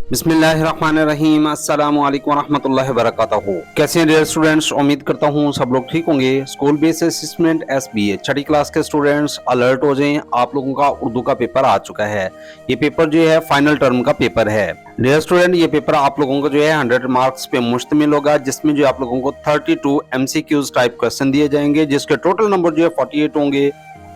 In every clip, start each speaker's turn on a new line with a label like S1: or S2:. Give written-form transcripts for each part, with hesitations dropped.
S1: बिस्मिल्लाहिर्रहमानिर्रहीम अस्सलामु अलैकुम वरहमतुल्लाहि वबरकातुहू। कैसे हैं डियर स्टूडेंट्स, उम्मीद करता हूँ सब लोग ठीक होंगे। स्कूल बेस्ड असिस्टेंट SBA छठी क्लास के स्टूडेंट्स अलर्ट हो जाएं, आप लोगों का उर्दू का पेपर आ चुका है। ये पेपर जो है फाइनल टर्म का पेपर है। डियर स्टूडेंट, ये पेपर आप लोगों को जो है 100 मार्क्स पे मुश्तमिल होगा, जिसमें जो आप लोगों को 32 MCQs टाइप क्वेश्चन दिए जाएंगे, जिसके टोटल नंबर जो है 48 होंगे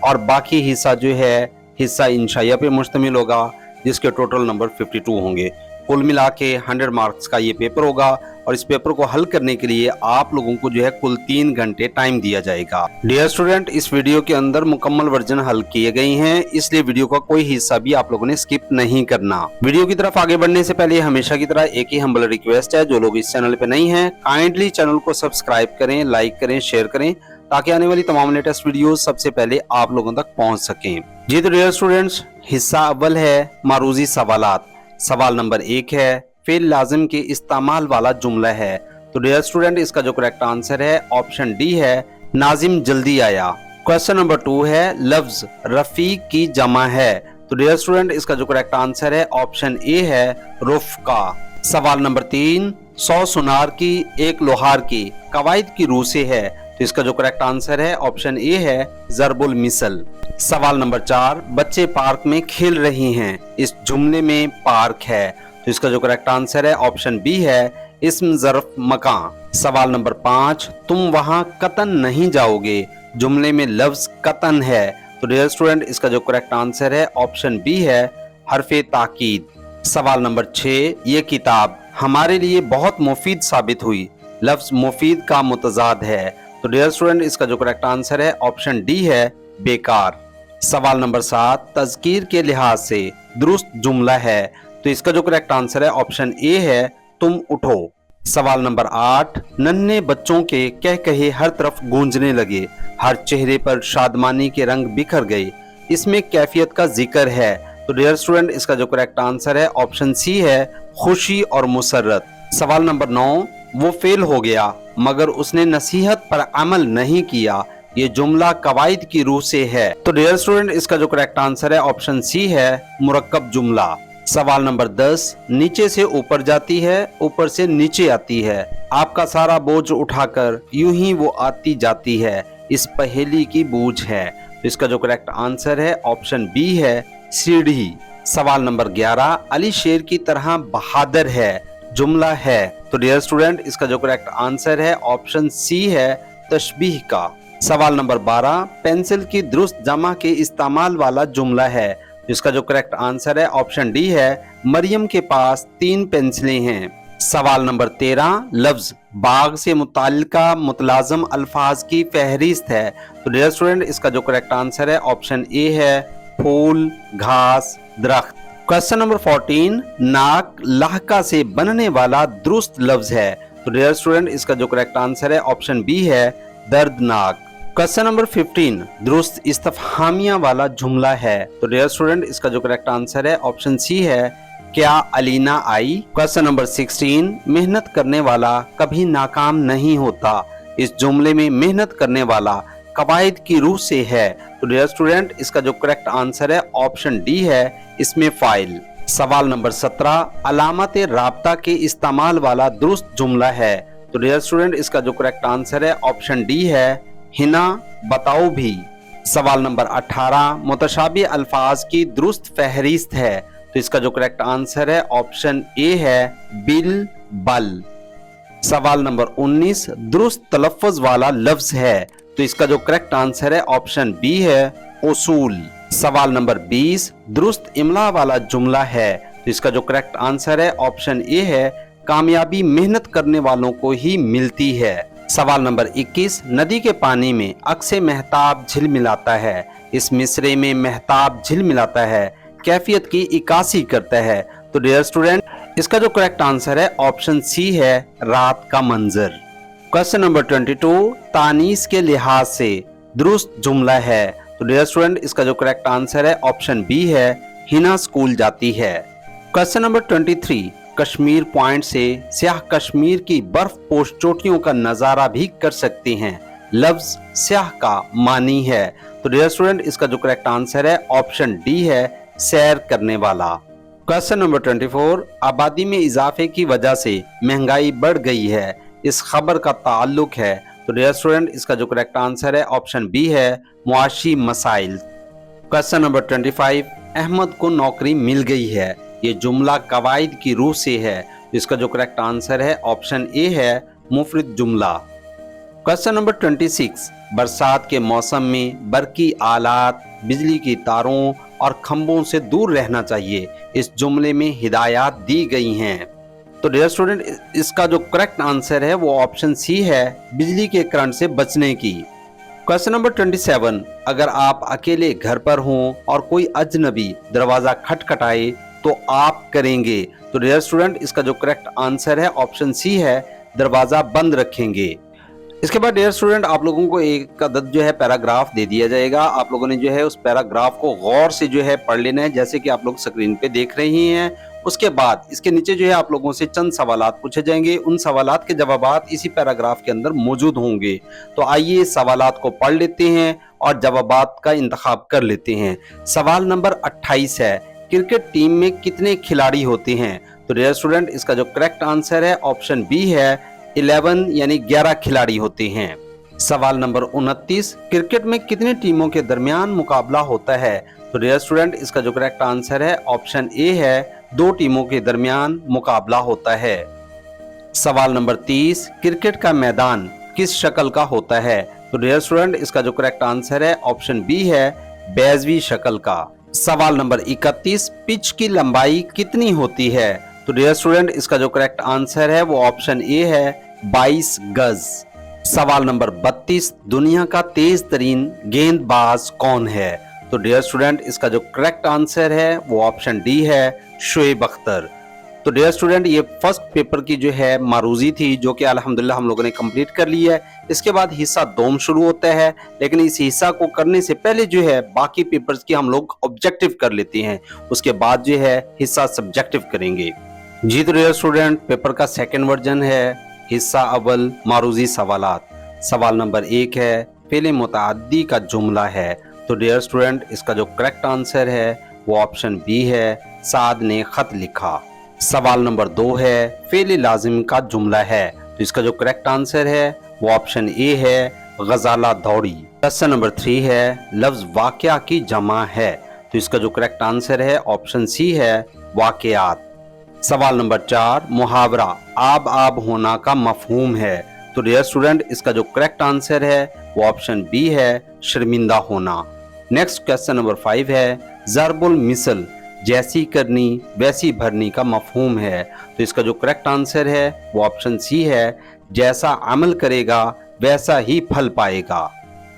S1: और बाकी हिस्सा जो है हिस्सा इंशाइया पे मुश्तमिल होगा, जिसके टोटल नंबर 52 होंगे। कुल मिला के 100 मार्क्स का ये पेपर होगा और इस पेपर को हल करने के लिए आप लोगों को जो है कुल 3 घंटे टाइम दिया जाएगा। डियर स्टूडेंट, इस वीडियो के अंदर मुकम्मल वर्जन हल किए गए हैं, इसलिए वीडियो का कोई हिस्सा भी आप लोगों ने स्किप नहीं करना। वीडियो की तरफ आगे बढ़ने से पहले हमेशा की तरह एक ही हम्बल रिक्वेस्ट है, जो लोग इस चैनल पे नहीं है काइंडली चैनल को सब्सक्राइब करें, लाइक करें, शेयर करें, ताकि आने वाली तमाम लेटेस्ट वीडियो सबसे पहले आप लोगों तक पहुंच सकें। जी तो डियर स्टूडेंट्स, हिस्सा अव्वल है मारूजी सवालात। सवाल नंबर 1 है फेल लाजिम के इस्तेमाल वाला जुमला है। तो डियर स्टूडेंट, इसका जो करेक्ट आंसर है ऑप्शन डी है नाजिम जल्दी आया। क्वेश्चन नंबर 2 है लफ्ज रफीक की जमा है। तो डियर स्टूडेंट, इसका जो करेक्ट आंसर है ऑप्शन ए है रुफ़का। सवाल नंबर 3 100 सुनार की एक लोहार की कवायद की रूह से है। तो इसका जो करेक्ट आंसर है ऑप्शन ए है ज़रबुल मिसल। सवाल नंबर 4 बच्चे पार्क में खेल रहे हैं, इस जुमले में पार्क है। तो इसका जो करेक्ट आंसर है ऑप्शन बी है इस्म ज़र्फ मकान। सवाल नंबर 5 तुम वहां कतन नहीं जाओगे, जुमले में लफ्ज कतन है। तो डियर स्टूडेंट, इसका जो करेक्ट आंसर है ऑप्शन बी है हरफे ताकीद। सवाल नंबर 6 ये किताब हमारे लिए बहुत मुफीद साबित हुई, लफ्ज मुफीद का मुतजाद है। तो डियर स्टूडेंट, इसका जो करेक्ट आंसर है ऑप्शन डी है बेकार। सवाल नंबर 7 तज़कीर के लिहाज से दुरुस्त जुमला है। तो इसका जो करेक्ट आंसर है ऑप्शन ए है तुम उठो। सवाल नंबर 8 नन्हे बच्चों के कह कहे हर तरफ गूंजने लगे, हर चेहरे पर शादमानी के रंग बिखर गए, इसमें कैफियत का जिक्र है। तो डियर स्टूडेंट, इसका जो करेक्ट आंसर है ऑप्शन सी है खुशी और मुसर्रत। सवाल नंबर 9 वो फेल हो गया मगर उसने नसीहत पर अमल नहीं किया, ये जुमला कवायद की रूह से है। तो डियर स्टूडेंट, इसका जो करेक्ट आंसर है ऑप्शन सी है मुरक्कब जुमला। सवाल नंबर 10 नीचे से ऊपर जाती है, ऊपर से नीचे आती है, आपका सारा बोझ उठाकर यूं ही वो आती जाती है, इस पहेली की बूझ है। तो इसका जो करेक्ट आंसर है ऑप्शन बी है सीढ़ी। सवाल नंबर 11 अली शेर की तरह बहादुर है, जुमला है। तो डियर स्टूडेंट, इसका जो करेक्ट आंसर है ऑप्शन सी है तशबीह का। सवाल नंबर 12 पेंसिल की दुरुस्त जमा के इस्तेमाल वाला जुमला है। जिसका जो करेक्ट आंसर है ऑप्शन डी है मरियम के पास 3 पेंसिलें हैं। सवाल नंबर 13 लफ्ज बाग से मुताल्लिका मुतलाजम अल्फाज की फहरिस्त है। तो डियर स्टूडेंट, इसका जो करेक्ट आंसर है ऑप्शन ए है फूल, घास, दरख्त। क्वेश्चन नंबर 14 नाक लाहका से बनने वाला दुरुस्त लफ्ज है। तो डियर स्टूडेंट, इसका जो करेक्ट आंसर है ऑप्शन बी है दर्दनाक। क्वेश्चन नंबर 15 दुरुस्त इस्तफहामिया वाला जुमला है। तो डियर स्टूडेंट, इसका जो करेक्ट आंसर है ऑप्शन सी है क्या अलीना आई। क्वेश्चन नंबर 16 मेहनत करने वाला कभी नाकाम नहीं होता, इस जुमले में मेहनत करने वाला कवायद की रूह से है। तो डियर स्टूडेंट, इसका जो करेक्ट आंसर है ऑप्शन डी है इसमें फाइल। सवाल नंबर 17 अलामत राब्ता के इस्तेमाल वाला दुरुस्त जुमला है। तो डियर स्टूडेंट, इसका जो करेक्ट आंसर है ऑप्शन डी है हिना बताओ भी। सवाल नंबर 18 मुतशाबी अल्फाज की दुरुस्त फहरिस्त है। तो इसका जो करेक्ट आंसर है ऑप्शन ए है बिल बल। सवाल नंबर 19 दुरुस्त तलफ़्फ़ुज़ वाला लफ्ज है। तो इसका जो करेक्ट आंसर है ऑप्शन बी है उसूल। सवाल नंबर 20 दुरुस्त इमला वाला जुमला है। तो इसका जो करेक्ट आंसर है ऑप्शन ए है कामयाबी मेहनत करने वालों को ही मिलती है। सवाल नंबर 21 नदी के पानी में अक्से महताब झिलमिलाता है, इस मिसरे में महताब झिलमिलाता है, कैफियत की इकासी करता है। तो डियर स्टूडेंट, इसका जो करेक्ट आंसर है ऑप्शन सी है रात का मंजर। क्वेश्चन नंबर 22 तानीस के लिहाज से दुरुस्त जुमला है। तो डियर स्टूडेंट, इसका जो करेक्ट आंसर है ऑप्शन बी है हिना स्कूल जाती है। क्वेश्चन नंबर 23 कश्मीर पॉइंट से स्याह कश्मीर की बर्फ पोश चोटियों का नजारा भी कर सकते हैं, लफ्ज स्याह का मानी है। तो डियर स्टूडेंट, इसका जो करेक्ट आंसर है ऑप्शन डी है सैर करने वाला। क्वेश्चन नंबर 24, आबादी में इजाफे की वजह से महंगाई बढ़ गई है, इस खबर का ताल्लुक है। तो डियर स्टूडेंट, इसका जो करेक्ट आंसर है ऑप्शन बी है, मुआशी मसाइल। क्वेश्चन नंबर 25, अहमद को नौकरी मिल गई है, ये जुमला कवायद की रूह से है। तो इसका जो करेक्ट आंसर है ऑप्शन ए है, मुफरद जुमला। क्वेश्चन नंबर 26, बरसात के मौसम में बरकी आलात, बिजली की तारों और खंभों से दूर रहना चाहिए, इस जुमले में हिदायत दी गई हैं। तो डियर स्टूडेंट, इसका जो करेक्ट आंसर है वो ऑप्शन सी है, बिजली के करंट से बचने की। क्वेश्चन नंबर 27, अगर आप अकेले घर पर हों और कोई अजनबी दरवाजा खटखटाए तो आप करेंगे। तो डियर स्टूडेंट, इसका जो करेक्ट आंसर है ऑप्शन सी है, दरवाजा बंद रखेंगे। इसके बाद डियर स्टूडेंट, आप लोगों को एक अदद जो है पैराग्राफ दे दिया जाएगा। आप लोगों ने जो है उस पैराग्राफ को गौर से जो है पढ़ लेना है, जैसे कि आप लोग स्क्रीन पे देख रही हैं। उसके बाद इसके नीचे जो है आप लोगों से चंद सवालात पूछे जाएंगे, उन सवालात के जवाबात इसी पैराग्राफ के अंदर मौजूद होंगे। तो आइए सवालात को पढ़ लेते हैं और जवाबात का इंतखाब कर लेते हैं। सवाल नंबर 28 है, क्रिकेट टीम में कितने खिलाड़ी होते हैं? तो डियर स्टूडेंट, इसका जो करेक्ट आंसर है ऑप्शन बी है, 11 यानी 11 खिलाड़ी होते हैं। सवाल नंबर 29, क्रिकेट में कितने टीमों के दरमियान मुकाबला होता है? तो डियर स्टूडेंट, इसका जो करेक्ट आंसर है ऑप्शन ए है, 2 टीमों के दरमियान मुकाबला होता है। सवाल नंबर 30, क्रिकेट का मैदान किस शक्ल का होता है? तो डियर स्टूडेंट, इसका जो करेक्ट आंसर है ऑप्शन बी है, बैजवी शक्ल का। सवाल नंबर 31, पिच की लंबाई कितनी होती है? तो डियर स्टूडेंट, इसका जो करेक्ट आंसर है वो ऑप्शन ए है, 22 गज। सवाल नंबर 32, दुनिया का तेज तरीन गेंदबाज कौन है? तो डियर स्टूडेंट, इसका जो करेक्ट आंसर है वो ऑप्शन डी है, शोएब अख्तर। तो डियर स्टूडेंट, ये फर्स्ट पेपर की जो है मारूजी थी, जो कि अल्हम्दुलिल्लाह हम लोगों ने कंप्लीट कर ली है। इसके बाद हिस्सा 2 शुरू होता है, लेकिन इस हिस्सा को करने से पहले जो है बाकी पेपर्स की हम लोग ऑब्जेक्टिव कर लेते हैं, उसके बाद जो है हिस्सा सब्जेक्टिव करेंगे। जी तो डियर स्टूडेंट, पेपर का सेकंड वर्जन है, हिस्सा अव्वल मारूजी सवालात। सवाल नंबर 1 है, फेले मुतअद्दी का जुमला है। तो डियर स्टूडेंट, इसका जो करेक्ट आंसर है वो ऑप्शन बी है, साद ने खत लिखा। सवाल नंबर 2 है, फेले लाजिम का जुमला है। तो इसका जो करेक्ट आंसर है वो ऑप्शन ए है, गजाला दौड़ी। क्वेश्चन नंबर 3 है, लफ्ज वाकया की जमा है। तो इसका जो करेक्ट आंसर है ऑप्शन सी है, वाकयात। सवाल नंबर 4, मुहावरा आब होना का मफहूम है। तो डियर स्टूडेंट, इसका जो करेक्ट आंसर है वो ऑप्शन बी है, शर्मिंदा होना। नेक्स्ट क्वेश्चन नंबर 5 है, ज़रबुल मिसल जैसी करनी वैसी भरनी का मफहूम है। तो इसका जो करेक्ट आंसर है वो ऑप्शन सी है, जैसा अमल करेगा वैसा ही फल पाएगा।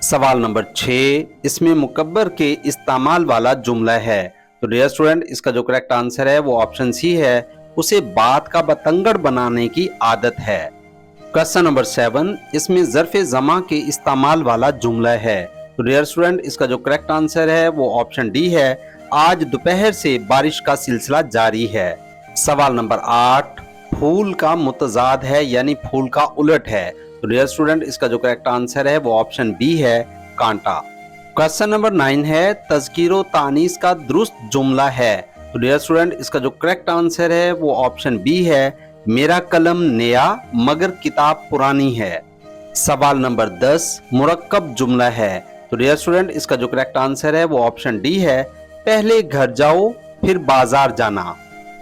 S1: सवाल नंबर 6, इसमें मुकब्बर के इस्तेमाल वाला जुमला है। तो डियर स्टूडेंट, इसका जो करेक्ट आंसर है वो ऑप्शन सी है, उसे बात का बतंगड़ बनाने की आदत है। क्वेश्चन नंबर 7, इसमें ज़र्फ़े ज़मा के इस्तेमाल वाला जुमला है। तो डियर स्टूडेंट, इसका जो करेक्ट आंसर है वो ऑप्शन डी है, आज दोपहर से बारिश का सिलसिला जारी है। सवाल नंबर 8, फूल का मुतजाद है यानी फूल का उलट है। तो डियर स्टूडेंट, इसका जो करेक्ट आंसर है वो ऑप्शन बी है, कांटा। क्वेश्चन नंबर 9 है, तज़कीरो तानीस का दुरुस्त जुमला है। तो डियर स्टूडेंट, इसका जो करेक्ट आंसर है वो ऑप्शन बी है, मेरा कलम नया मगर किताब पुरानी है। सवाल नंबर 10, मुरक्कब जुमला है। तो डियर स्टूडेंट, इसका जो करेक्ट आंसर है वो ऑप्शन डी है, पहले घर जाओ फिर बाजार जाना।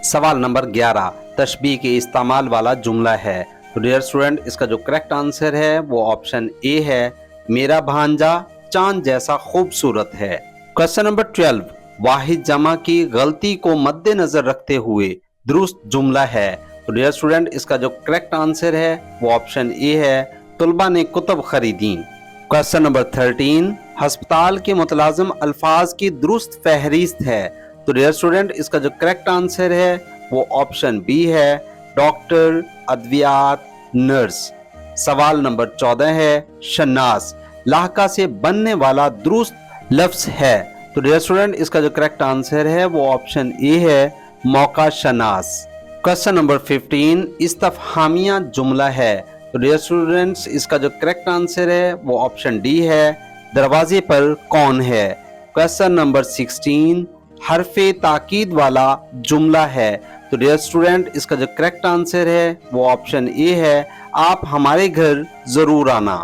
S1: सवाल नंबर 11, तशबीह के इस्तेमाल वाला जुमला है। तो डियर स्टूडेंट, इसका जो करेक्ट आंसर है वो ऑप्शन ए है, मेरा भांजा चांद जैसा खूबसूरत है। क्वेश्चन नंबर 12, वाहिद जमा की गलती को मद्देनजर रखते हुए दुरुस्त जुमला है। तो डियर स्टूडेंट, इसका जो करेक्ट आंसर है वो ऑप्शन ए है, तुलबा ने कुतुब खरीदी। क्वेश्चन नंबर 13, हस्पताल के मुतलाजिम अल्फाज की दुरुस्त फहरिस्त है। तो डियर स्टूडेंट, इसका जो करेक्ट आंसर है वो ऑप्शन बी है, डॉक्टर, अद्वियात, नर्स। सवाल नंबर 14 है, शन्नास लाहका से बनने वाला दुरुस्त लफ्ज है। तो डियर स्टूडेंट, इसका जो करेक्ट आंसर है वो ऑप्शन ए है, मौका शनास। क्वेश्चन नंबर 15, इस्तफहामिया जुमला है। तो डियर स्टूडेंट्स, इसका जो करेक्ट आंसर है वो ऑप्शन डी है, दरवाजे पर कौन है। क्वेश्चन नंबर 16, हरफ ताकीद वाला जुमला है। तो डियर स्टूडेंट, इसका जो करेक्ट आंसर है वो ऑप्शन ए है, आप हमारे घर जरूर आना।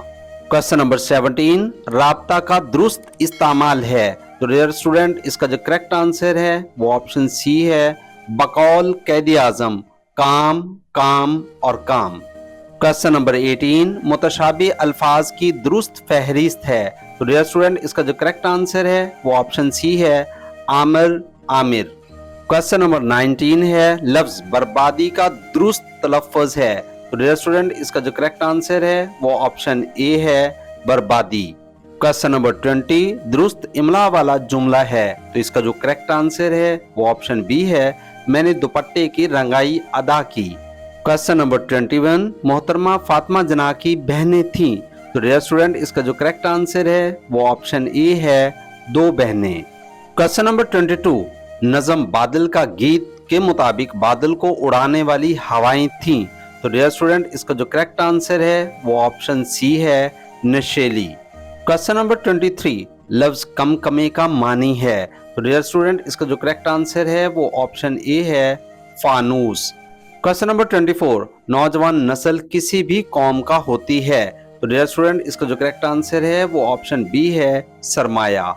S1: क्वेश्चन नंबर 17, राब्ता का दुरुस्त इस्तेमाल है। तो डियर स्टूडेंट, इसका जो करेक्ट आंसर है वो ऑप्शन सी है, बकौल कैदी आजम, काम, काम और काम। क्वेश्चन नंबर 18, मुतशाबी अल्फाज की दुरुस्त फहरिस्त है। तो डियर स्टूडेंट, इसका जो करेक्ट आंसर है वो ऑप्शन सी है, आमिर, आमिर। क्वेश्चन नंबर 19 है, लफ्ज बर्बादी का दुरुस्त तलफ़्फ़ुज़ है। तो डियर स्टूडेंट, इसका जो करेक्ट आंसर है वो ऑप्शन ए है, बर्बादी। क्वेश्चन नंबर 20, दुरुस्त इमला वाला जुमला है। तो इसका जो करेक्ट आंसर है वो ऑप्शन बी है, मैंने दुपट्टे की रंगाई अदा की। क्वेश्चन नंबर 21, मोहतरमा फातिमा जना की बहनें थीं। तो डियर स्टूडेंट, इसका जो करेक्ट आंसर है वो ऑप्शन ए है, 2 बहनें। क्वेश्चन नंबर 22, नज़म बादल का गीत के मुताबिक बादल को उड़ाने वाली हवाएं थीं। तो डियर स्टूडेंट, इसका जो करेक्ट आंसर है वो ऑप्शन सी है, नशेली। क्वेश्चन नंबर 23, लफ्ज कम कमे का मानी है। तो डियर स्टूडेंट, इसका जो करेक्ट आंसर है वो ऑप्शन ए है, फानूस। क्वेश्चन नंबर 24, नौजवान नस्ल किसी भी कौम का होती है। तो डियर स्टूडेंट, इसका जो करेक्ट आंसर है वो ऑप्शन बी है, सरमाया।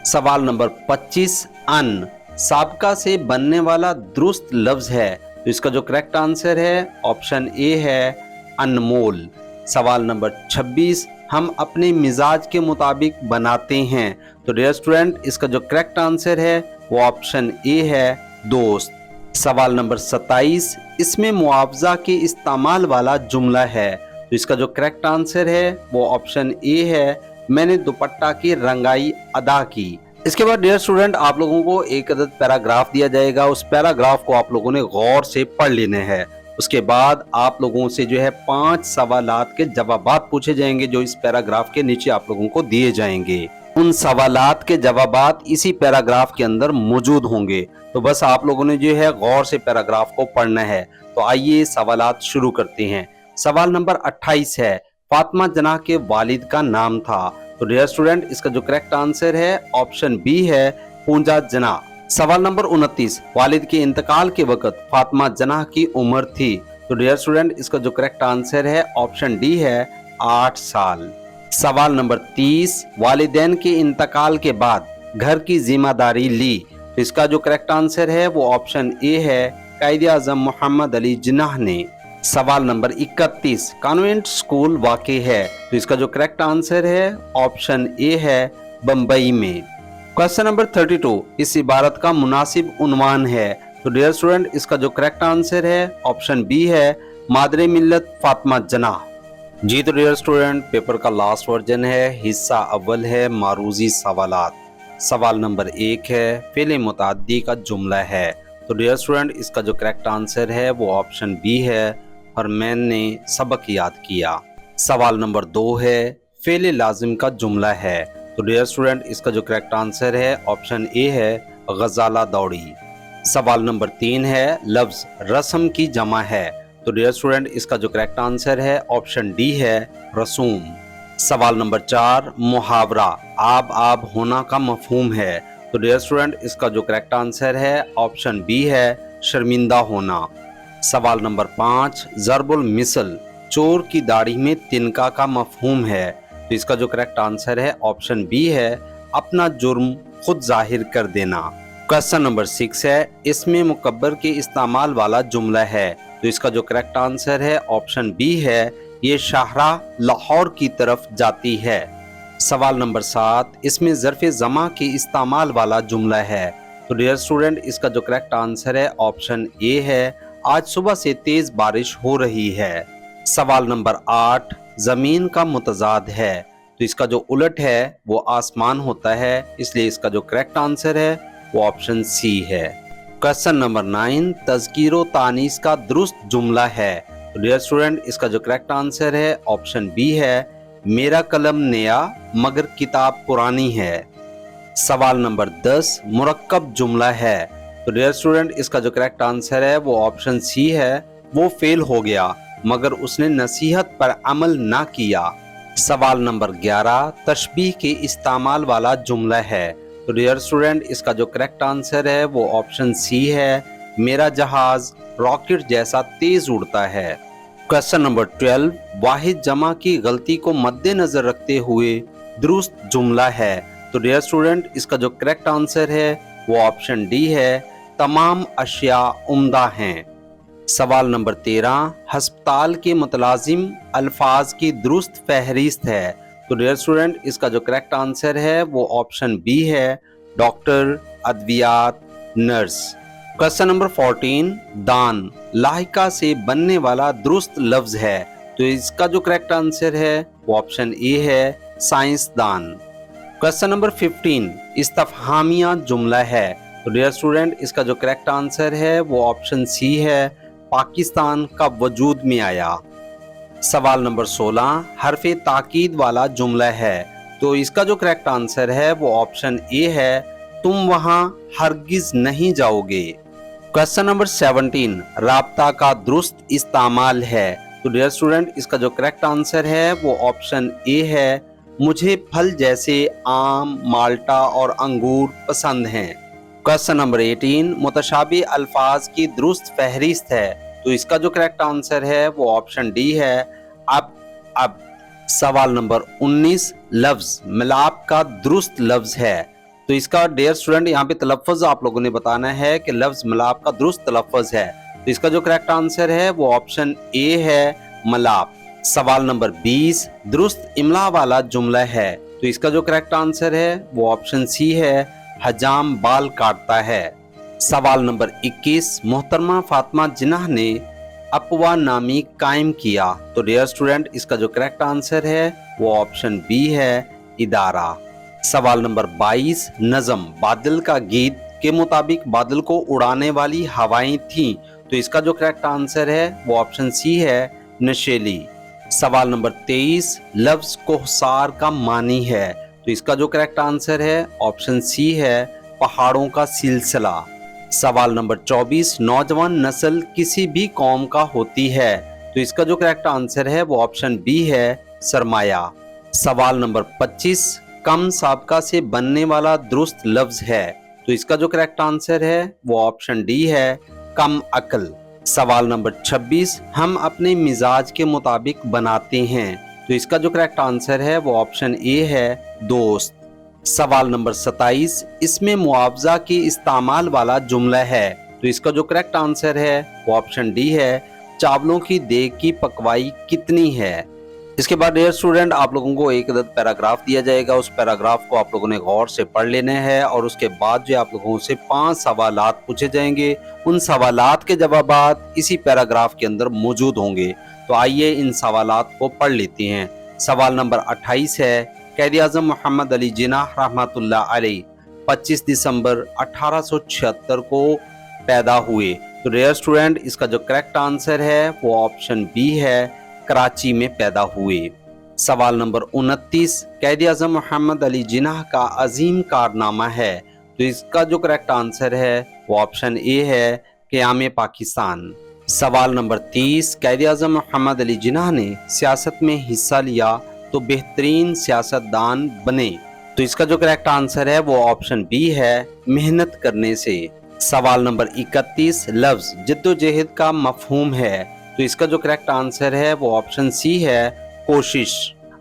S1: सवाल नंबर 25, अन साबका से बनने वाला दुरुस्त लफ्ज है। तो इसका जो करेक्ट आंसर है ऑप्शन ए है, अनमोल। सवाल नंबर 26, हम अपने मिजाज के मुताबिक बनाते हैं। तो डियर स्टूडेंट, इसका जो करेक्ट आंसर है वो ऑप्शन ए है, दोस्त। सवाल नंबर 27, इसमें मुआवजा के इस्तेमाल वाला जुमला है। तो इसका जो करेक्ट आंसर है वो ऑप्शन ए है, मैंने दुपट्टा की रंगाई अदा की। इसके बाद डियर स्टूडेंट, आप लोगों को एक अदद पैराग्राफ दिया जाएगा, उस पैराग्राफ को आप लोगों ने गौर से पढ़ लेने हैं। उसके बाद आप लोगों से जो है 5 सवालात के जवाबात पूछे जाएंगे जो इस पैराग्राफ के नीचे आप लोगों को दिए जाएंगे। उन सवालात के जवाबात इसी पैराग्राफ के अंदर मौजूद होंगे। तो बस आप लोगों ने जो है गौर से पैराग्राफ को पढ़ना है। तो आइए सवालात शुरू करते हैं। सवाल नंबर 28 है, फातिमा जना के वालिद का नाम था। तो डियर स्टूडेंट, इसका जो करेक्ट आंसर है ऑप्शन बी है, पूंजा जना। सवाल नंबर 29, वालिद के इंतकाल के वक्त फातिमा जना की उम्र थी। तो डियर स्टूडेंट, इसका जो करेक्ट आंसर है ऑप्शन डी है, 8 साल। सवाल नंबर 30, वालिदैन के इंतकाल के बाद घर की जिम्मेदारी ली। तो इसका जो करेक्ट आंसर है वो ऑप्शन ए है, कायदे आजम मोहम्मद अली जिन्नाह ने। सवाल नंबर 31, कॉन्वेंट स्कूल वाक़ है। तो इसका जो करेक्ट आंसर है ऑप्शन ए है, बम्बई में। क्वेश्चन नंबर 32, इस इबारत का मुनासिब उन्वान है। तो डियर स्टूडेंट, इसका जो करेक्ट आंसर है ऑप्शन बी है, मादरे मिल्लत फातिमा जना। जी तो डियर स्टूडेंट, पेपर का लास्ट वर्जन है, हिस्सा अव्वल है, मारूजी सवालात। सवाल नंबर 1 है, फ़िल मुतअद्दी का जुमला है। तो डियर स्टूडेंट, इसका जो करेक्ट आंसर है वो ऑप्शन बी है, और मैंने सबक याद किया। सवाल नंबर 2 है, फ़ेल लाजिम का जुमला है। तो डियर स्टूडेंट, इसका जो करेक्ट आंसर है ऑप्शन ए है, गजाला दौड़ी। सवाल नंबर 3 है, लफ्ज रस्म की जमा है। तो डियर स्टूडेंट, इसका जो करेक्ट आंसर है ऑप्शन डी है, रसूम। सवाल नंबर 4, मुहावरा आब आब होना का मफहूम है। तो डियर स्टूडेंट, इसका जो करेक्ट आंसर है ऑप्शन बी है, शर्मिंदा होना। सवाल नंबर 5, ज़रबुल मिसल चोर की दाढ़ी में तिनका का मफहूम है। तो इसका जो करेक्ट आंसर है ऑप्शन बी है, अपना जुर्म खुद जाहिर कर देना। क्वेश्चन नंबर 6 है, इसमें मुकब्बर के इस्तेमाल वाला जुमला है। तो इसका जो करेक्ट आंसर है ऑप्शन बी है, ये शाहरा लाहौर की तरफ जाती है। सवाल नंबर 7, इसमें ज़र्फ़ ज़मा के इस्तेमाल वाला जुमला है। तो डियर स्टूडेंट, इसका जो करेक्ट आंसर है ऑप्शन ए है, आज सुबह से तेज बारिश हो रही है। सवाल नंबर 8, जमीन का मुतजाद है। तो इसका जो उलट है वो आसमान होता है, इसलिए इसका जो करेक्ट आंसर है वो ऑप्शन सी है। क्वेश्चन नंबर 9, तज़कीरो तानीस का दुरुस्त जुमला है। तो डियर स्टूडेंट, इसका जो करेक्ट आंसर है ऑप्शन बी है, मेरा कलम नया मगर किताब पुरानी है। सवाल नंबर 10, मुरक्कब जुमला है। तो डियर स्टूडेंट, इसका जो करेक्ट आंसर है वो ऑप्शन सी है, वो फेल हो गया मगर उसने नसीहत पर अमल ना किया। सवाल नंबर 11, तशबीह के इस्तेमाल वाला जुमला है। तो डियर स्टूडेंट इसका जो करेक्ट आंसर है वो ऑप्शन सी है, मेरा जहाज रॉकेट जैसा तेज उड़ता है। क्वेश्चन नंबर 12, वाहिद जमा की गलती को मद्देनजर रखते हुए दुरुस्त जुमला है। तो डियर स्टूडेंट इसका जो करेक्ट आंसर है वो ऑप्शन डी है, तमाम अशिया उम्दा हैं। सवाल नंबर 13, हस्पताल के मुतलाजिम अल्फाज की दुरुस्त फहरिस्त है। तो डियर स्टूडेंट इसका जो करेक्ट आंसर है वो ऑप्शन बी है, डॉक्टर, अद्वियात, नर्स। क्वेश्चन नंबर 14, दान लाहिका से बनने वाला दुरुस्त लफ्ज है। तो इसका जो करेक्ट आंसर है वो ऑप्शन ए है, साइंसदान। क्वेश्चन नंबर 15, इस्तफहामिया जुमला है। तो डियर स्टूडेंट इसका जो करेक्ट आंसर है वो ऑप्शन सी है, पाकिस्तान कब वजूद में आया। सवाल नंबर 16, हरफे ताकीद वाला जुमला है। तो इसका जो करेक्ट आंसर है वो ऑप्शन ए है, तुम वहां हरगिज नहीं जाओगे। क्वेश्चन नंबर 17, राब्ता का दुरुस्त इस्तेमाल है। तो डियर स्टूडेंट इसका जो करेक्ट आंसर है वो ऑप्शन ए है, मुझे फल जैसे आम, माल्टा और अंगूर पसंद हैं। क्वेश्चन नंबर 18, मुतशाबी अल्फाज की दुरुस्त फहरिस्त है। तो इसका जो करेक्ट आंसर है वो ऑप्शन डी है, अब। सवाल नंबर 19, लफ्ज मिलाप का दुरुस्त लफ्ज है। तो इसका डियर स्टूडेंट यहाँ पे तलफ़्फ़ुज़ आप लोगों ने बताना है कि लफ्ज मिलाप का दुरुस्त तलफ़्फ़ुज़ है। तो इसका जो करेक्ट आंसर है वो ऑप्शन ए है, मलाप। सवाल नंबर 20, दुरुस्त इमला वाला जुमला है। तो इसका जो करेक्ट आंसर है वो ऑप्शन सी है, हजाम बाल काटता है। सवाल नंबर 21, मोहतरमा फातिमा जिन्नाह ने अपवा नामी कायम किया। तो डियर स्टूडेंट इसका जो करेक्ट आंसर है वो ऑप्शन बी है, इदारा। सवाल नंबर 22, नज़म बादल का गीत के मुताबिक बादल को उड़ाने वाली हवाएं थीं। तो इसका जो करेक्ट आंसर है वो ऑप्शन सी है, नशेली। सवाल नंबर 23, लफ्ज कोहसार का मानी है। तो इसका जो करेक्ट आंसर है ऑप्शन सी है, पहाड़ों का सिलसिला। सवाल नंबर 24, नौजवान नस्ल किसी भी कौम का होती है। तो इसका जो करेक्ट आंसर है वो ऑप्शन बी है, सरमाया। सवाल नंबर 25, कम साबका से बनने वाला दुरुस्त लफ्ज है। तो इसका जो करेक्ट आंसर है वो ऑप्शन डी है, कम अकल। सवाल नंबर 26, हम अपने मिजाज के मुताबिक बनाते हैं। तो इसका जो करेक्ट आंसर है वो ऑप्शन ए है, दोस्त। सवाल नंबर 27, इसमें मुआवजा के इस्तेमाल वाला जुमला है। तो इसका जो करेक्ट आंसर है वो ऑप्शन डी है, चावलों की देग की पकवाई कितनी है। इसके बाद डियर स्टूडेंट आप लोगों को एक अदद पैराग्राफ दिया जाएगा, उस पैराग्राफ को आप लोगों ने गौर से पढ़ लेना है और उसके बाद जो आप लोगों से 5 सवालात पूछे जाएंगे। उन सवालात के जवाबात इसी पैराग्राफ के अंदर मौजूद होंगे। तो आइए इन सवालात को पढ़ लेते हैं। सवाल नंबर 28 है, क़ायद-ए-आज़म मोहम्मद अली जिन्नाह रहमतुल्लाह अलैह 25 दिसंबर 1876 को पैदा हुए। तो डियर स्टूडेंट इसका जो करेक्ट आंसर है वो ऑप्शन बी है, कराची में पैदा हुए। सवाल नंबर 29, क़ायद-ए-आज़म मोहम्मद अली जिन्नाह का अजीम कारनामा है। तो इसका जो करेक्ट आंसर है वो ऑप्शन ए है, क़याम पाकिस्तान। सवाल नंबर 30, क़ायद-ए-आज़म मोहम्मद अली जिन्नाह ने सियासत में हिस्सा लिया तो बेहतरीन सियासतदान बने। तो इसका जो करेक्ट आंसर है वो ऑप्शन बी है, मेहनत करने से। सवाल नंबर 31, लफ्ज जद्दोजहद का मफहूम है। तो इसका जो करेक्ट आंसर है वो ऑप्शन सी है, कोशिश।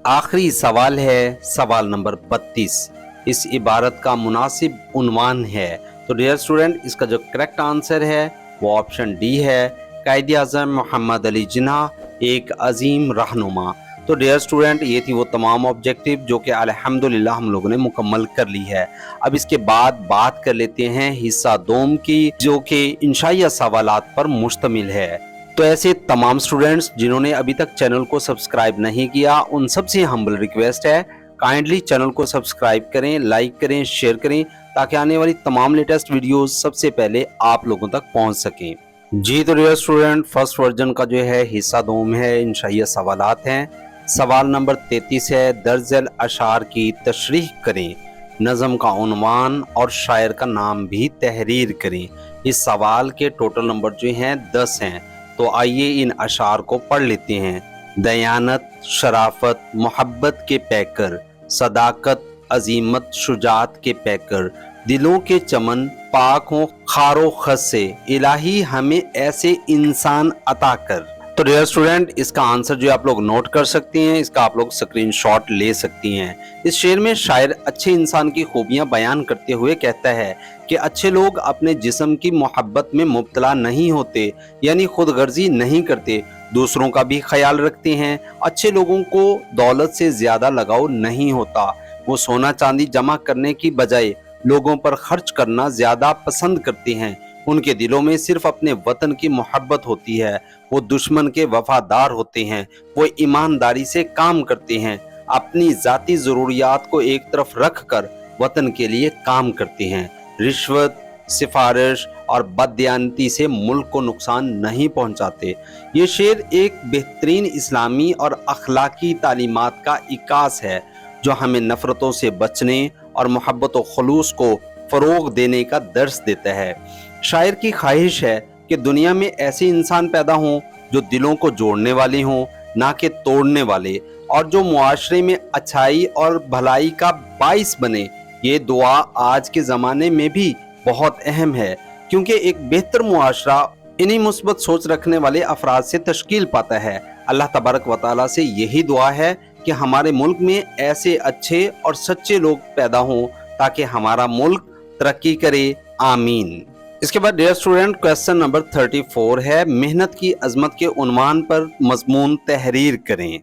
S1: आखिरी सवाल है सवाल नंबर 32, इस इबारत का मुनासिब उन्वान है। तो डियर स्टूडेंट इसका जो करेक्ट आंसर है वो ऑप्शन डी है, क़ायद-ए-आज़म मोहम्मद अली जिन्नाह एक अजीम रहनुमा। तो डियर स्टूडेंट ये थी वो तमाम ऑब्जेक्टिव जो कि अल्हम्दुलिल्लाह हम लोगों ने मुकम्मल कर ली है। अब इसके बाद बात कर लेते हैं हिस्सा दोम की, जो कि इंशाइया सवालात पर मुश्तमिल है। तो ऐसे तमाम स्टूडेंट्स जिन्होंने अभी तक चैनल को सब्सक्राइब नहीं किया, उन सबसे हम्बल रिक्वेस्ट है, काइंडली चैनल को सब्सक्राइब करें, लाइक करें, शेयर करें, ताकि आने वाली तमाम लेटेस्ट वीडियोस सबसे पहले आप लोगों तक पहुंच सकें। जी तो डियर स्टूडेंट फर्स्ट वर्जन का जो है हिस्सा दोम है, इंशाइया सवालात हैं। सवाल नंबर 33 है, दर्जल अशार की तशरीह करें, नज़म का उन्वान और शायर का नाम भी तहरीर करें। इस सवाल के टोटल नंबर जो हैं 10 हैं। तो आइए इन अशार को पढ़ लेते हैं। दयानत, शराफत, मोहब्बत के पैकर, सदाकत, अजीमत शुजात के पैकर, दिलों के चमन पाक हों खारो खस से, इलाही हमें ऐसे इंसान अता कर। तो डियर स्टूडेंट, इसका आंसर जो आप लोग नोट कर सकती हैं, इसका आप लोग स्क्रीनशॉट ले सकती हैं। इस शेर में शायर अच्छे इंसान की खूबियां बयान करते हुए कहता है कि अच्छे लोग अपने जिस्म की मोहब्बत में मुब्तला नहीं होते, यानी खुदगर्जी नहीं करते, दूसरों का भी ख्याल रखते हैं। अच्छे लोगों को दौलत से ज्यादा लगाव नहीं होता, वो सोना चांदी जमा करने की बजाय लोगों पर खर्च करना ज्यादा पसंद करते हैं। उनके दिलों में सिर्फ अपने वतन की मोहब्बत होती है, वो दुश्मन के वफादार होते हैं, वो ईमानदारी से काम करते हैं, अपनी जाती जरूरियात को एक तरफ रख कर वतन के लिए काम करते हैं। रिश्वत, सिफारिश और बददियानती से मुल्क को नुकसान नहीं पहुंचाते। ये शेर एक बेहतरीन इस्लामी और अखलाकी तालीमात का इकास है जो हमें नफरतों से बचने और मोहब्बत व खुलूस को फरोग देने का दर्स देता है। शायर की ख्वाहिश है कि दुनिया में ऐसे इंसान पैदा हों जो दिलों को जोड़ने वाले हों, ना कि तोड़ने वाले, और जो मुआशरे में अच्छाई और भलाई का बाइस बने। ये दुआ आज के ज़माने में भी बहुत अहम है, क्योंकि एक बेहतर मुआशरा इन्हीं मुस्बत सोच रखने वाले अफराद से तश्कील पाता है। अल्लाह तबारक व तआला से यही दुआ है कि हमारे मुल्क में ऐसे अच्छे और सच्चे लोग पैदा हों ताकि हमारा मुल्क तरक्की करे। आमीन। इसके बाद डियर स्टूडेंट, क्वेश्चन नंबर 34 है, मेहनत की अजमत के उन्वान पर मजमून तहरीर करें।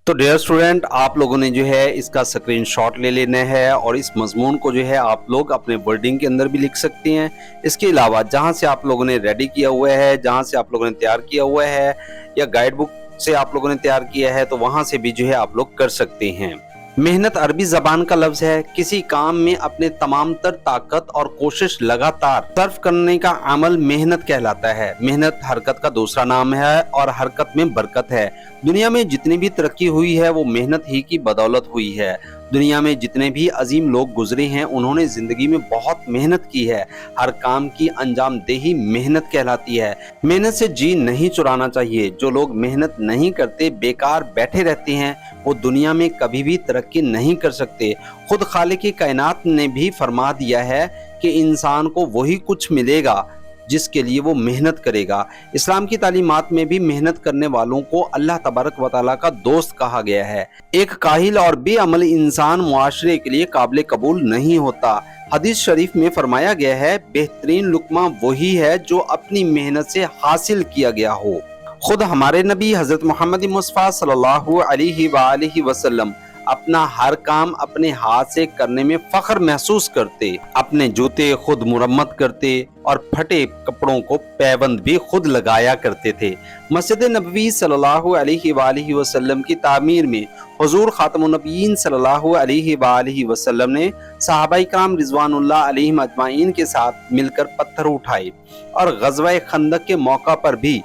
S1: तो डियर स्टूडेंट, आप लोगों ने जो है इसका स्क्रीनशॉट ले लेना है और इस मजमून को जो है आप लोग अपने वर्डिंग के अंदर भी लिख सकते हैं। इसके अलावा जहां से आप लोगों ने रेडी किया हुआ है, जहां से आप लोगों ने तैयार किया हुआ है, या गाइड बुक से आप लोगों ने तैयार किया है, तो वहां से भी जो है आप लोग कर सकते हैं। मेहनत अरबी जबान का लफ्ज है। किसी काम में अपने तमाम तर ताकत और कोशिश लगातार सर्फ करने का अमल मेहनत कहलाता है। मेहनत हरकत का दूसरा नाम है और हरकत में बरकत है। दुनिया में जितनी भी तरक्की हुई है वो मेहनत ही की बदौलत हुई है। दुनिया में जितने भी अजीम लोग गुजरे हैं उन्होंने जिंदगी में बहुत मेहनत की है। हर काम की अंजामदेही मेहनत कहलाती है। मेहनत से जी नहीं चुराना चाहिए। जो लोग मेहनत नहीं करते, बेकार बैठे रहते हैं, वो दुनिया में कभी भी तरक्की नहीं कर सकते। खुद खालिक कायनात ने भी फरमा दिया है कि इंसान को वही कुछ मिलेगा जिसके लिए वो मेहनत करेगा। इस्लाम की तालीमात में भी मेहनत करने वालों को अल्लाह तबारक व तआला का दोस्त कहा गया है। एक काहिल और बेअमल इंसान मुआशरे के लिए काबिल कबूल नहीं होता। हदीस शरीफ में फरमाया गया है, बेहतरीन लुकमा वही है जो अपनी मेहनत से हासिल किया गया हो। खुद हमारे नबी हजरत मोहम्मद मुस्तफा सल्लल्लाहु अलैहि वसल्लम अपना हर काम अपने हाथ से करने में फख्र महसूस करते। अपने जूते खुद मुरम्मत करते और फटे कपड़ों को पैबंद भी खुद लगाया करते थे। मस्जिद नबवी सल्लल्लाहु अलैहि वसल्लम की तामीर में हुजूर खातमुन नबीयीन सल्लल्लाहु अलैहि वसल्लम ने सहाबाए किराम रिज़वानुल्लाह अलैहिम अजमाइन के साथ मिलकर पत्थर उठाए और गज़वा खंदक के मौका पर भी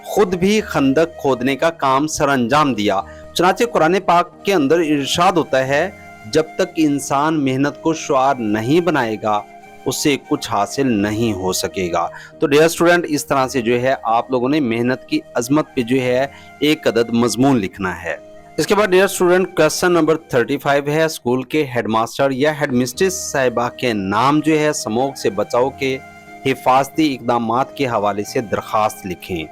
S1: खुद भी खंदक खोदने का काम सरअंजाम दिया। चनाचे कुरान पाक के अंदर इरशाद होता है, जब तक इंसान मेहनत को शुआर नहीं बनाएगा उससे कुछ हासिल नहीं हो सकेगा। तो डियर स्टूडेंट, इस तरह से जो है आप लोगों ने मेहनत की अजमत पे जो है एक अदद मजमून लिखना है। इसके बाद डियर स्टूडेंट, क्वेश्चन नंबर 35 है, स्कूल के हेडमास्टर या हेडमिस्ट्रेस साहिबा के नाम जो है स्मोक से बचाव के हिफाजती इकदामात के हवाले से दरख्वास्त लिखें।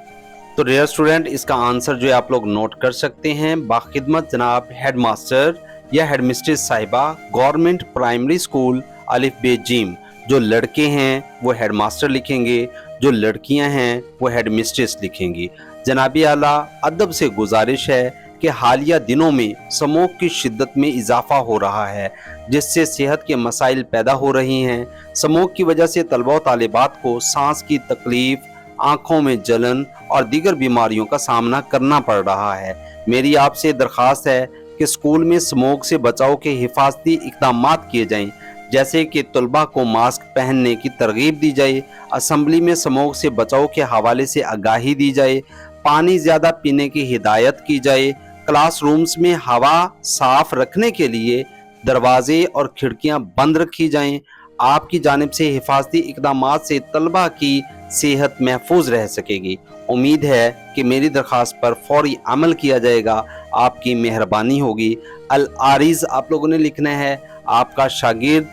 S1: तो डियर स्टूडेंट, इसका आंसर जो है आप लोग नोट कर सकते हैं। बाखिदमत जनाब हेडमास्टर या हेडमिस्ट्रेस साहिबा, गवर्नमेंट प्राइमरी स्कूल अलिफ बे जीम। जो लड़के हैं वो हेडमास्टर लिखेंगे, जो लड़कियां हैं वो हेडमिस्ट्रेस लिखेंगी। जनाबी आला, अदब से गुजारिश है कि हालिया दिनों में स्मोक की शिद्दत में इजाफा हो रहा है, जिससे सेहत के मसाइल पैदा हो रही हैं। स्मोक की वजह से तलबा व तालिबात को सांस की तकलीफ, आंखों में जलन और दीगर बीमारियों का सामना करना पड़ रहा है। मेरी आपसे दरख्वास्त है कि स्कूल में स्मोक से बचाव के हिफाजती इक़दामात किए जाएं, जैसे कि तलबा को मास्क पहनने की तरगीब दी जाए, असम्बली में स्मोक से बचाव के हवाले से आगाही दी जाए, पानी ज़्यादा पीने की हिदायत की जाए, क्लासरूम्स में हवा साफ रखने के लिए दरवाजे और खिड़कियां बंद रखी जाएं। आपकी जानिब से हिफाजती इक़दामात से तलबा की सेहत महफूज रह सकेगी। उम्मीद है कि मेरी दरख्वास्त पर फौरी अमल किया जाएगा। आपकी मेहरबानी होगी। अल आरिज आप लोगों ने लिखना है। आपका शागिर्द,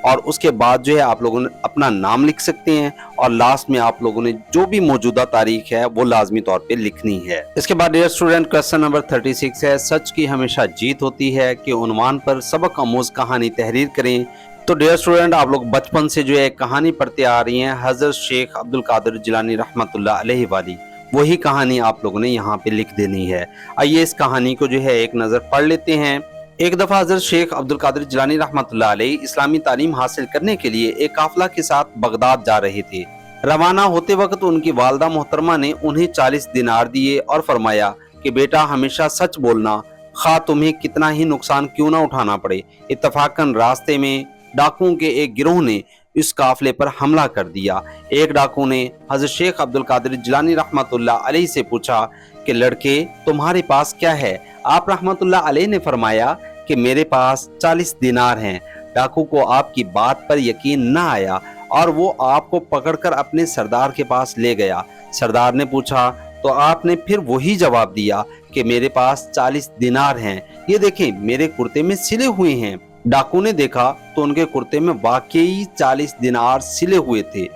S1: और उसके बाद जो है आप लोगों ने अपना नाम लिख सकते हैं और लास्ट में आप लोगों ने जो भी मौजूदा तारीख है वो लाजमी तौर पे लिखनी है। इसके बाद डियर स्टूडेंट क्वेश्चन नंबर 36 है, सच की हमेशा जीत होती है के उन्वान पर सबक आमूज कहानी तहरीर करें। तो डियर स्टूडेंट आप लोग बचपन से जो है कहानी पढ़ते आ रही हैं, हजरत शेख अब्दुल कादिर जिलानी रहमतुल्लाह अलैहि वाली, वही कहानी आप लोगों ने यहाँ पे लिख देनी है। आइए इस कहानी को जो है एक नजर पढ़ लेते हैं। एक दफा हजरत शेख अब्दुल कादिर जिलानी रहमतुल्लाह अलैहि इस्लामी तालीम हासिल करने के लिए एक काफिला के साथ बगदाद जा रहे थे। रवाना होते वक्त उनकी वालदा मोहतरमा ने उन्हें 40 दिनार दिए और फरमाया कि बेटा हमेशा सच बोलना, खा तुम्हें कितना ही नुकसान क्यों ना उठाना पड़े। इत्तफाकन रास्ते में डाकुओं के एक गिरोह ने इस काफिले पर हमला कर दिया। एक डाकू ने हजरत शेख अब्दुल कादिर जिलानी रहमतुल्लाह अलैहि से पूछा कि लड़के तुम्हारे पास क्या है। आप रहमतुल्लाह अलैहि ने फरमाया कि मेरे पास 40 दिनार हैं। डाकू को आपकी बात पर यकीन न आया और वो आपको पकड़कर अपने सरदार के पास ले गया। सरदार ने पूछा तो आपने फिर वही जवाब दिया कि मेरे पास 40 दिनार हैं, ये देखें मेरे कुर्ते में सिले हुए हैं। डाकू ने देखा तो उनके कुर्ते में वाकई 40 दिनार सिले हुए थे।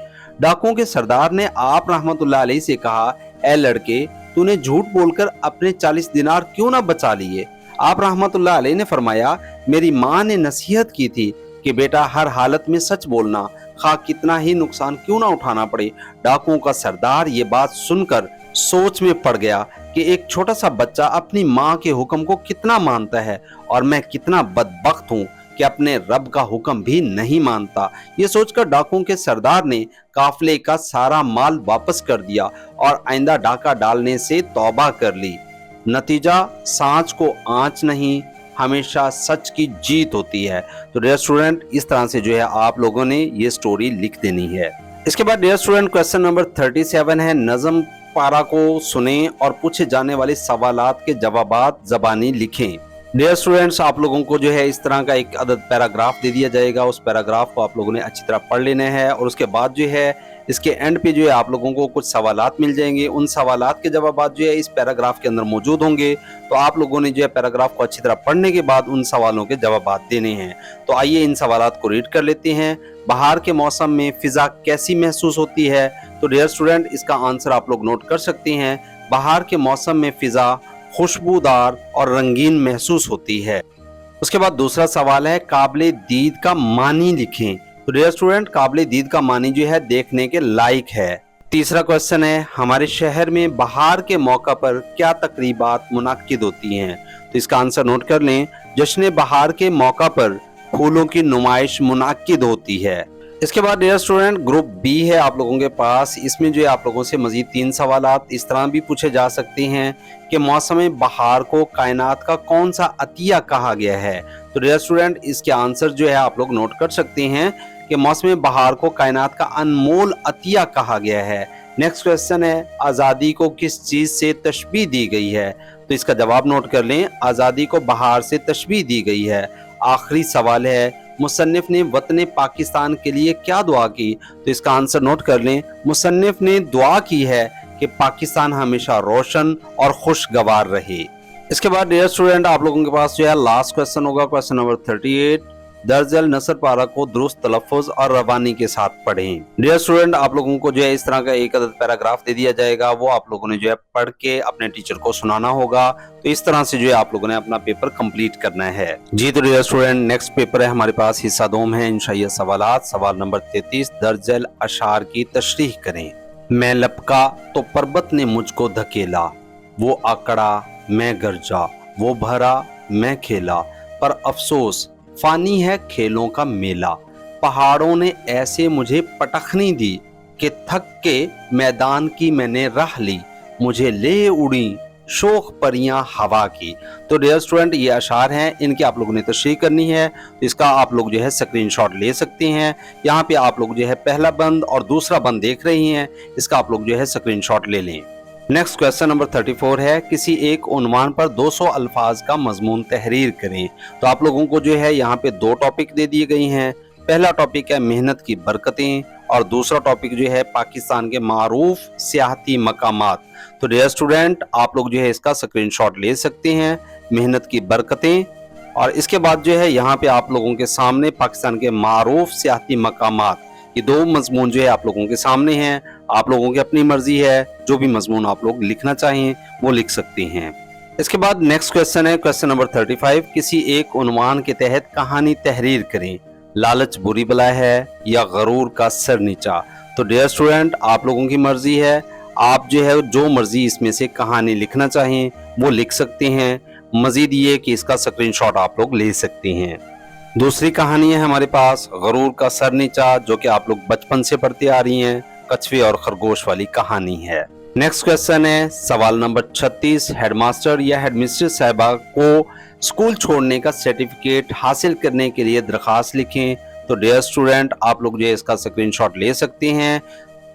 S1: डाकुओं के सरदार ने आप रहमतुल्लाह अलैहि से कहा, ए लड़के तूने झूठ बोलकर अपने 40 दिनार क्यों ना बचा लिए। आप रहमतुल्लाह अलैहि ने फरमाया, मेरी माँ ने नसीहत की थी कि बेटा हर हालत में सच बोलना, खा कितना ही नुकसान क्यों ना उठाना पड़े। डाकुओं का सरदार ये बात सुनकर सोच में पड़ गया कि एक छोटा सा बच्चा अपनी माँ के हुक्म को कितना मानता है और मैं कितना बदबख्त हूँ कि अपने रब का हुक्म भी नहीं मानता। ये सोचकर डाकुओं के सरदार ने काफिले का सारा माल वापस कर दिया और आइंदा डाका डालने से तौबा कर ली। नतीजा सांच को आंच नहीं, हमेशा सच की जीत होती है। तो डियर स्टूडेंट इस तरह से जो है आप लोगों ने ये स्टोरी लिख देनी है। इसके बाद डियर स्टूडेंट क्वेश्चन नंबर 37 है, नज़म पारा को सुने और पूछे जाने वाले सवालात के जवाबात ज़बानी लिखें। डियर स्टूडेंट्स आप लोगों को जो है इस तरह का एक अदद पैराग्राफ दे दिया जाएगा, उस पैराग्राफ को आप लोगों ने अच्छी तरह पढ़ लेना है और उसके बाद जो है इसके एंड पे जो है आप लोगों को कुछ सवालात मिल जाएंगे। उन सवालात के जवाबात जो है इस पैराग्राफ के अंदर मौजूद होंगे। तो आप लोगों ने जो है पैराग्राफ को अच्छी तरह पढ़ने के बाद उन सवालों के जवाबात देने हैं। तो आइए इन सवालात को रीड कर लेते हैं। बाहर के मौसम में फिजा कैसी महसूस होती है। तो डियर स्टूडेंट इसका आंसर आप लोग नोट कर सकते हैं। बाहर के मौसम में फिजा खुशबूदार और रंगीन महसूस होती है। उसके बाद दूसरा सवाल है, काबिले दीद का मानी लिखें। तो डियर स्टूडेंट काबिले दीद का मानी जो है देखने के लायक है। तीसरा क्वेश्चन है, हमारे शहर में बहार के मौका पर क्या तकरीबात मुनाकिद होती हैं। तो इसका आंसर नोट कर लें, जश्न बहार के मौका पर फूलों की नुमाइश मुनाकिद होती है। इसके बाद डियर स्टूडेंट ग्रुप बी है आप लोगों के पास। इसमें जो है आप लोगों से मजीद 3 सवालात इस तरह भी पूछे जा सकते हैं कि मौसम बहार को कायनात का कौन सा अतिया कहा गया है। तो डियर स्टूडेंट इसके आंसर जो है आप लोग नोट कर सकते हैं कि मौसम बहार को कायनात का अनमोल अतिया कहा गया है। नेक्स्ट क्वेश्चन है, आज़ादी को किस चीज़ से तशबीह दी गई है। तो इसका जवाब नोट कर लें, आज़ादी को बहार से तशबीह दी गई है। आखिरी सवाल है, मुसन्निफ ने वतन पाकिस्तान के लिए क्या दुआ की। तो इसका आंसर नोट कर लें, मुसन्निफ ने दुआ की है कि पाकिस्तान हमेशा रोशन और खुशगवार रहे। इसके बाद डियर स्टूडेंट आप लोगों के पास जो है लास्ट क्वेश्चन होगा, क्वेश्चन नंबर 38। दर्जल नसर पारा को दुरुस्त तलफ़ुज़ और रवानी के साथ पढ़ें। डियर स्टूडेंट आप लोगों को जो है इस तरह का एक अदद पैराग्राफ दे दिया जाएगा, वो आप लोगों ने जो है पढ़ के अपने टीचर को सुनाना होगा। तो इस तरह से जो है आप लोगों ने अपना पेपर कंप्लीट करना है जी। तो डियर स्टूडेंट नेक्स्ट पेपर है हमारे पास, हिस्सा 2 है इंशाअल्लाह सवालात। सवाल नंबर 33, दर्जल अशार की तशरीह करें। मैं लपका तो पर्वत ने मुझको धकेला, वो आकड़ा मैं गरजा, वो भरा मैं खेला, पर अफसोस फानी है खेलों का मेला। पहाड़ों ने ऐसे मुझे पटखनी दी कि थक के मैदान की मैंने राह ली, मुझे ले उड़ी शोख परियां हवा की। तो डियर स्टूडेंट ये अशार हैं, इनकी आप लोगों ने तशरीह करनी है। तो इसका आप लोग जो है स्क्रीनशॉट ले सकते हैं। यहाँ पे आप लोग जो है पहला बंद और दूसरा बंद देख रही हैं, इसका आप लोग जो है स्क्रीनशॉट ले लें। नेक्स्ट क्वेश्चन नंबर 34 है, किसी एक उन्वान पर 200 अल्फाज का मजमून तहरीर करें। तो आप लोगों को जो है यहाँ पे 2 टॉपिक दे दिए गई हैं। पहला टॉपिक है मेहनत की बरकतें और दूसरा टॉपिक जो है पाकिस्तान के मारूफ सियाहती मकामात। तो डियर स्टूडेंट आप लोग जो है इसका स्क्रीनशॉट ले सकते हैं। मेहनत की बरकतें اور اس کے بعد جو ہے یہاں پہ آپ لوگوں کے سامنے پاکستان کے معروف سیاحتی مقامات، یہ دو مضمون جو ہے آپ لوگوں کے سامنے ہیں. آپ لوگوں کی اپنی مرضی ہے، جو بھی مضمون آپ لوگ لکھنا چاہیں وہ لکھ سکتے ہیں. اس کے بعد نیکسٹ کویسچن ہے کویسچن نمبر 35. کسی ایک عنوان کے تحت کہانی تحریر کریں. لالچ بری بلا ہے یا غرور کا سر نیچا. تو ڈیئر اسٹوڈنٹ، آپ لوگوں کی مرضی ہے، آپ جو ہے جو مرضی اس میں سے کہانی لکھنا چاہیں وہ لکھ سکتے ہیں. مزید یہ کہ اس کا اسکرین شاٹ آپ لوگ لے سکتے ہیں. دوسری کہانی ہے ہمارے پاس غرور کا سر نیچا، جو کہ آپ لوگ بچپن سے پڑھتے آ رہی ہیں، کچھوے اور خرگوش والی کہانی ہے. نیکسٹ کویسچن ہے سوال نمبر 36. ہیڈ ماسٹر یا ہیڈ مسٹر صاحبہ کو اسکول چھوڑنے کا سرٹیفکیٹ حاصل کرنے کے لیے درخواست لکھیں. تو ڈیئر اسٹوڈنٹ، آپ لوگ جو ہے اس کا اسکرین شاٹ لے سکتے ہیں.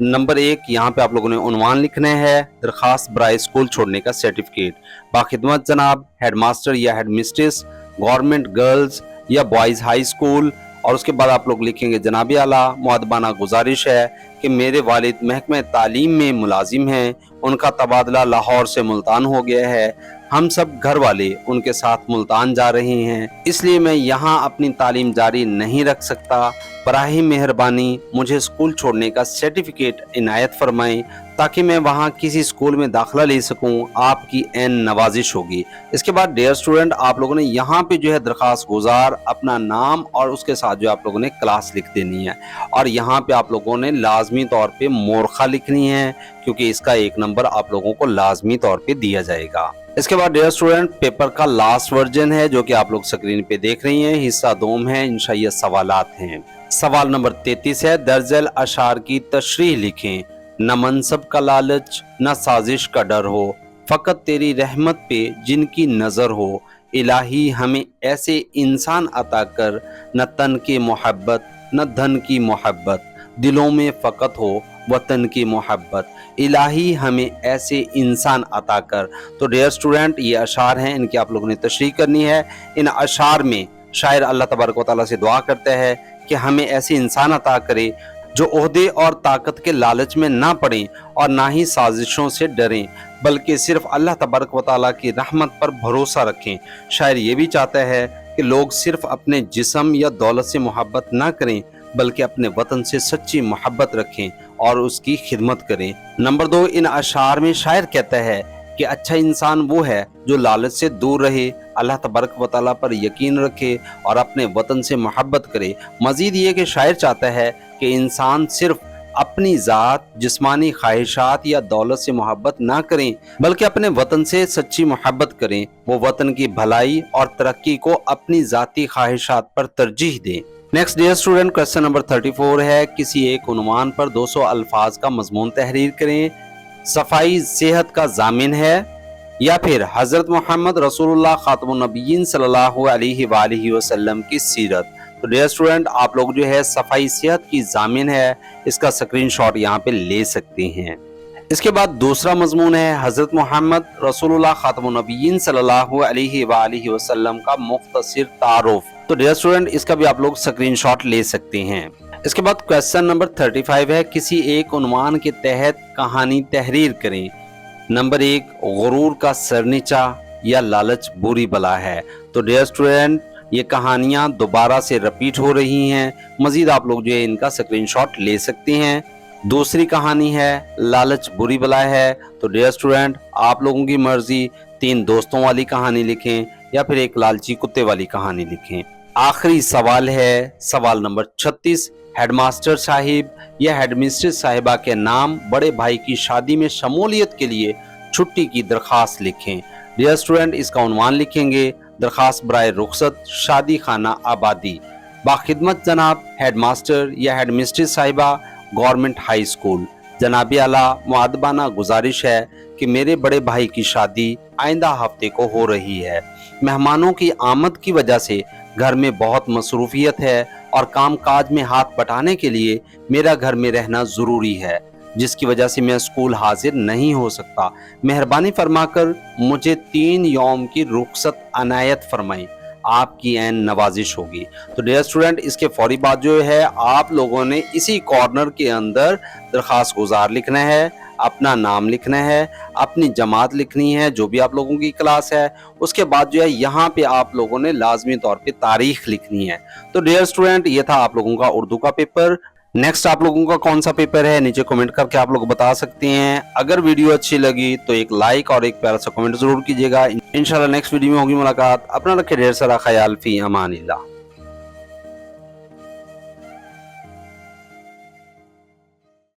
S1: نمبر 1 یہاں پہ آپ لوگوں نے عنوان لکھنا ہے، درخواست برائے اسکول چھوڑنے کا سرٹیفکیٹ. باخدمت جناب ہیڈ ماسٹر یا ہیڈ مسٹریس، گورنمنٹ گرلز یا بوائز ہائی اسکول. اور اس کے بعد آپ لوگ لکھیں گے جناب اعلیٰ، مؤدبانہ گزارش ہے کہ میرے والد محکمہ تعلیم میں ملازم ہیں، ان کا تبادلہ لاہور سے ملتان ہو گیا ہے، ہم سب گھر والے ان کے ساتھ ملتان جا رہے ہیں، اس لیے میں یہاں اپنی تعلیم جاری نہیں رکھ سکتا. براہ مہربانی مجھے اسکول چھوڑنے کا سرٹیفکیٹ عنایت فرمائیں تاکہ میں وہاں کسی اسکول میں داخلہ لے سکوں. آپ کی عین نوازش ہوگی. اس کے بعد ڈیئر اسٹوڈنٹ، آپ لوگوں نے یہاں پہ جو ہے درخواست گزار اپنا نام اور اس کے ساتھ جو آپ لوگوں نے کلاس لکھ دینی ہے، اور یہاں پہ آپ لوگوں نے لازمی طور پہ مورخہ لکھنی ہے کیونکہ اس کا 1 نمبر آپ لوگوں کو لازمی طور پہ دیا جائے گا. اس کے بعد ڈیئر اسٹوڈنٹ، پیپر کا لاسٹ ورژن ہے جو کہ آپ لوگ سکرین پہ دیکھ رہی ہیں، حصہ دوم ہے، انشاءاللہ سوالات ہیں. سوال نمبر 33 ہے درج ذیل اشعار کی تشریح لکھیں. نہ منصب کا لالچ نہ سازش کا ڈر ہو، فقط تیری رحمت پہ جن کی نظر ہو. الہی ہمیں ایسے انسان عطا کر، نہ تن کی محبت نہ دھن کی محبت، دلوں میں فقط ہو وطن کی محبت. الہی ہمیں ایسے انسان عطا کر. تو ڈیئر اسٹوڈنٹ، یہ اشعار ہیں، ان کی آپ لوگوں نے تشریح کرنی ہے. ان اشعار میں شاعر اللہ تبارک و تعالیٰ سے دعا کرتا ہے کہ ہمیں ایسے انسان عطا کرے جو عہدے اور طاقت کے لالچ میں نہ پڑیں اور نہ ہی سازشوں سے ڈریں، بلکہ صرف اللہ تبارک و تعالیٰ کی رحمت پر بھروسہ رکھیں. شاعر یہ بھی چاہتا ہے کہ لوگ صرف اپنے جسم یا دولت سے محبت نہ کریں بلکہ اپنے وطن سے سچی محبت رکھیں اور اس کی خدمت کریں. نمبر 2، ان اشعار میں شاعر کہتا ہے کہ اچھا انسان وہ ہے جو لالچ سے دور رہے، اللہ تبارک و تعالیٰ پر یقین رکھے اور اپنے وطن سے محبت کرے. مزید یہ کہ شاعر چاہتا ہے کہ انسان صرف اپنی ذات، جسمانی خواہشات یا دولت سے محبت نہ کریں بلکہ اپنے وطن سے سچی محبت کریں. وہ وطن کی بھلائی اور ترقی کو اپنی ذاتی خواہشات پر ترجیح دیں. Next dear student, question number 34 ہے کسی ایک عنوان پر 200 الفاظ کا مضمون تحریر کریں. صفائی صحت کا ضامن ہے یا پھر حضرت محمد رسول اللہ خاتم النبیین صلی اللہ علیہ وآلہ وسلم کی سیرت. تو ڈیئر اسٹوڈنٹ، آپ لوگ جو ہے صفائی صحت کی ضامن ہے، اس کا اسکرین شاٹ یہاں پہ لے سکتے ہیں. اس کے بعد دوسرا مضمون ہے حضرت محمد رسول اللہ خاتم النبیین صلی اللہ علیہ وآلہ وسلم کا مختصر تعارف. تو ڈیئر اسٹوڈنٹ، اس کا بھی آپ لوگ اسکرین شاٹ لے سکتے ہیں. اس کے بعد کویسچن نمبر 35 ہے کسی ایک عنوان کے تحت کہانی تحریر کریں. نمبر 1، غرور کا سر نیچا یا لالچ بری بلا ہے. تو ڈیئر اسٹوڈنٹ، یہ کہانیاں دوبارہ سے رپیٹ ہو رہی ہیں، مزید آپ لوگ جو ہے ان کا اسکرین شاٹ لے سکتے ہیں. دوسری کہانی ہے لالچ بری بلا ہے. تو ڈیئر اسٹوڈنٹ، آپ لوگوں کی مرضی، 3 دوستوں والی کہانی لکھیں یا پھر ایک لالچی کتے والی کہانی لکھیں. آخری سوال ہے سوال نمبر 36، ہیڈ ماسٹر صاحب یا ہیڈ مسٹریس صاحبہ کے نام بڑے بھائی کی شادی میں شمولیت کے لیے چھٹی کی درخواست لکھیں. ڈیئر اسٹوڈنٹ، اس کا عنوان لکھیں گے درخواست برائے رخصت شادی خانہ آبادی. باخدمت جناب ہیڈ ماسٹر یا ہیڈ مسٹریس صاحبہ، گورنمنٹ ہائی اسکول. جناب اعلیٰ، مؤدبانہ گزارش ہے کہ میرے بڑے بھائی کی شادی آئندہ ہفتے کو ہو رہی ہے. مہمانوں کی آمد کی وجہ سے گھر میں بہت مصروفیت ہے اور کام کاج میں ہاتھ بٹانے کے لیے میرا گھر میں رہنا ضروری ہے، جس کی وجہ سے میں اسکول حاضر نہیں ہو سکتا. مہربانی فرما کر مجھے 3 یوم کی رخصت عنایت فرمائیں، آپ کی عین نوازش ہوگی. تو ڈیئر اسٹوڈنٹ، اس کے فوری بعد جو ہے آپ لوگوں نے اسی کارنر کے اندر درخواست گزار لکھنا ہے. अपना नाम लिखना है, अपनी जमात लिखनी है जो भी आप लोगों की क्लास है। उसके बाद जो है यहाँ पे आप लोगों ने लाजमी तौर पे तारीख लिखनी है। तो डियर स्टूडेंट, ये था आप लोगों का उर्दू का पेपर। नेक्स्ट आप लोगों का कौन सा पेपर है नीचे कमेंट करके आप लोग बता सकते हैं। अगर वीडियो अच्छी लगी तो एक लाइक और एक प्यारा सा कमेंट जरूर कीजिएगा। इंशाल्लाह नेक्स्ट वीडियो में होगी मुलाकात। अपना रखिए ढेर सारा ख्याल। फी अमानिल्लाह।